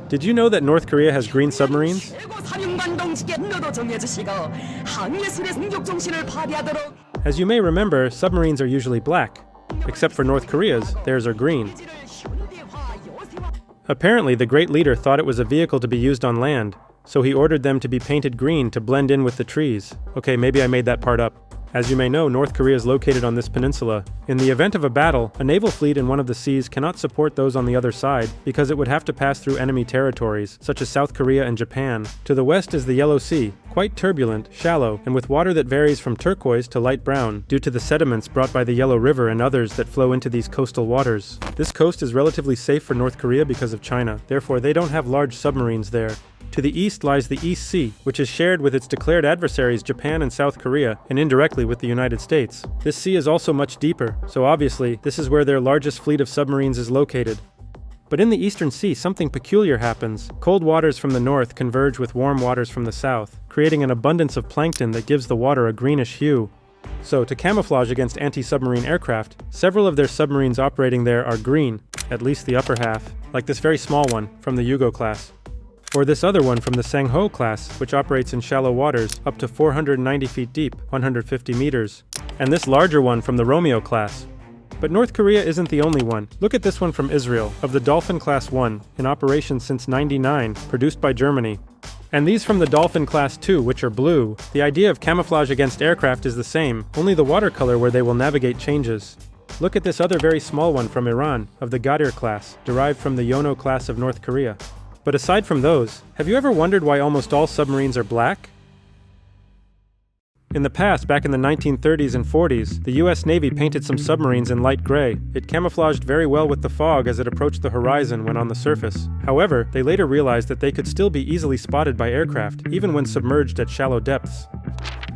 Did you know that North Korea has green submarines? As you may remember, submarines are usually black, except for North Korea's, theirs are green. Apparently, the great leader thought it was a vehicle to be used on land, so he ordered them to be painted green to blend in with the trees. Okay, maybe I made that part up. As you may know, North Korea is located on this peninsula. In the event of a battle, a naval fleet in one of the seas cannot support those on the other side because it would have to pass through enemy territories, such as South Korea and Japan. To the west is the Yellow Sea, quite turbulent, shallow, and with water that varies from turquoise to light brown due to the sediments brought by the Yellow River and others that flow into these coastal waters. This coast is relatively safe for North Korea because of China, therefore they don't have large submarines there. To the east lies the East Sea, which is shared with its declared adversaries Japan and South Korea, and indirectly with the United States. This sea is also much deeper, so obviously, this is where their largest fleet of submarines is located. But in the Eastern Sea, something peculiar happens. Cold waters from the north converge with warm waters from the south, creating an abundance of plankton that gives the water a greenish hue. So, to camouflage against anti-submarine aircraft, several of their submarines operating there are green, at least the upper half, like this very small one from the Yugo class. Or this other one from the Sang-ho class, which operates in shallow waters up to 490 feet deep, 150 meters. And this larger one from the Romeo class. But North Korea isn't the only one. Look at this one from Israel, of the Dolphin Class 1, in operation since '99, produced by Germany. And these from the Dolphin Class 2, which are blue. The idea of camouflage against aircraft is the same, only the watercolor where they will navigate changes. Look at this other very small one from Iran, of the Ghadir class, derived from the Yono class of North Korea. But aside from those, have you ever wondered why almost all submarines are black? In the past, back in the 1930s and 40s, the US Navy painted some submarines in light gray. It camouflaged very well with the fog as it approached the horizon when on the surface. However, they later realized that they could still be easily spotted by aircraft, even when submerged at shallow depths.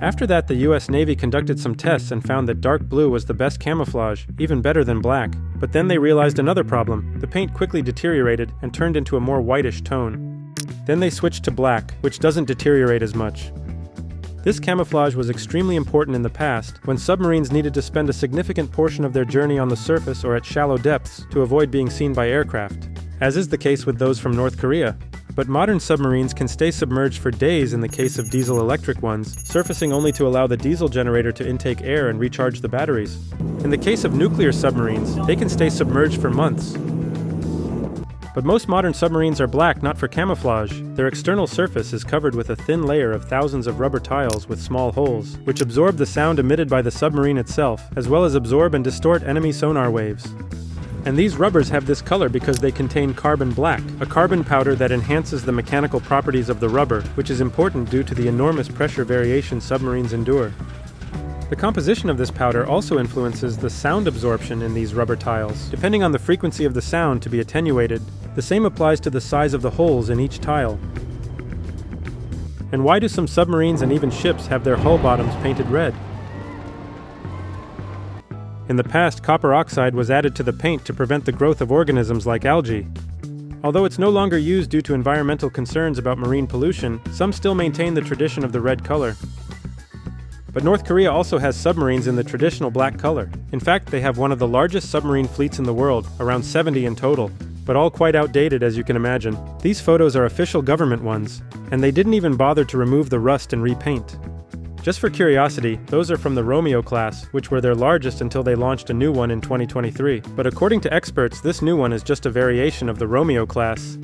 After that, the US Navy conducted some tests and found that dark blue was the best camouflage, even better than black. But then they realized another problem. The paint quickly deteriorated and turned into a more whitish tone. Then they switched to black, which doesn't deteriorate as much. This camouflage was extremely important in the past, when submarines needed to spend a significant portion of their journey on the surface or at shallow depths to avoid being seen by aircraft, as is the case with those from North Korea. But modern submarines can stay submerged for days in the case of diesel-electric ones, surfacing only to allow the diesel generator to intake air and recharge the batteries. In the case of nuclear submarines, they can stay submerged for months. But most modern submarines are black not for camouflage. Their external surface is covered with a thin layer of thousands of rubber tiles with small holes, which absorb the sound emitted by the submarine itself, as well as absorb and distort enemy sonar waves. And these rubbers have this color because they contain carbon black, a carbon powder that enhances the mechanical properties of the rubber, which is important due to the enormous pressure variation submarines endure. The composition of this powder also influences the sound absorption in these rubber tiles. Depending on the frequency of the sound to be attenuated, the same applies to the size of the holes in each tile. And why do some submarines and even ships have their hull bottoms painted red? In the past, copper oxide was added to the paint to prevent the growth of organisms like algae. Although it's no longer used due to environmental concerns about marine pollution, some still maintain the tradition of the red color. But North Korea also has submarines in the traditional black color. In fact, they have one of the largest submarine fleets in the world, around 70 in total, but all quite outdated as you can imagine. These photos are official government ones, and they didn't even bother to remove the rust and repaint. Just for curiosity, those are from the Romeo class, which were their largest until they launched a new one in 2023. But according to experts, this new one is just a variation of the Romeo class.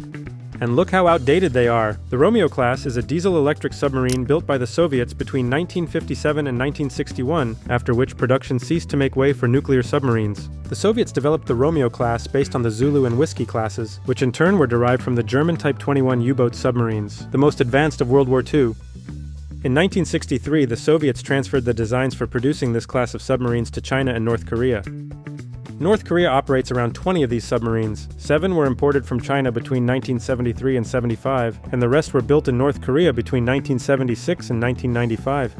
And look how outdated they are. The Romeo class is a diesel-electric submarine built by the Soviets between 1957 and 1961, after which production ceased to make way for nuclear submarines. The Soviets developed the Romeo class based on the Zulu and Whiskey classes, which in turn were derived from the German Type 21 U-boat submarines, the most advanced of World War II. In 1963, the Soviets transferred the designs for producing this class of submarines to China and North Korea. North Korea operates around 20 of these submarines. 7 were imported from China between 1973 and 75, and the rest were built in North Korea between 1976 and 1995.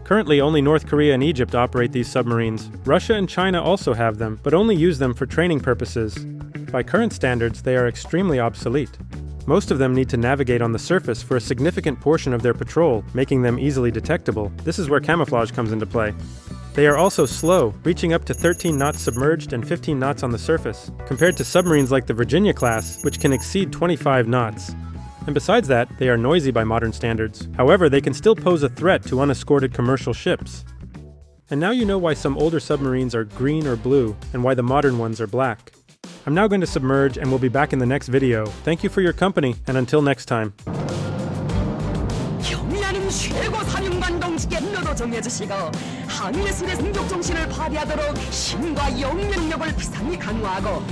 Currently, only North Korea and Egypt operate these submarines. Russia and China also have them, but only use them for training purposes. By current standards, they are extremely obsolete. Most of them need to navigate on the surface for a significant portion of their patrol, making them easily detectable. This is where camouflage comes into play. They are also slow, reaching up to 13 knots submerged and 15 knots on the surface, compared to submarines like the Virginia class, which can exceed 25 knots. And besides that, they are noisy by modern standards. However, they can still pose a threat to unescorted commercial ships. And now you know why some older submarines are green or blue, and why the modern ones are black. I'm now going to submerge, and we'll be back in the next video. Thank you for your company, and until next time. 경의하는 최고 사령관 동지께 너도 정해주시고 항해술의 승격 정신을 발휘하도록 힘과 영명력을 비상히 강화하고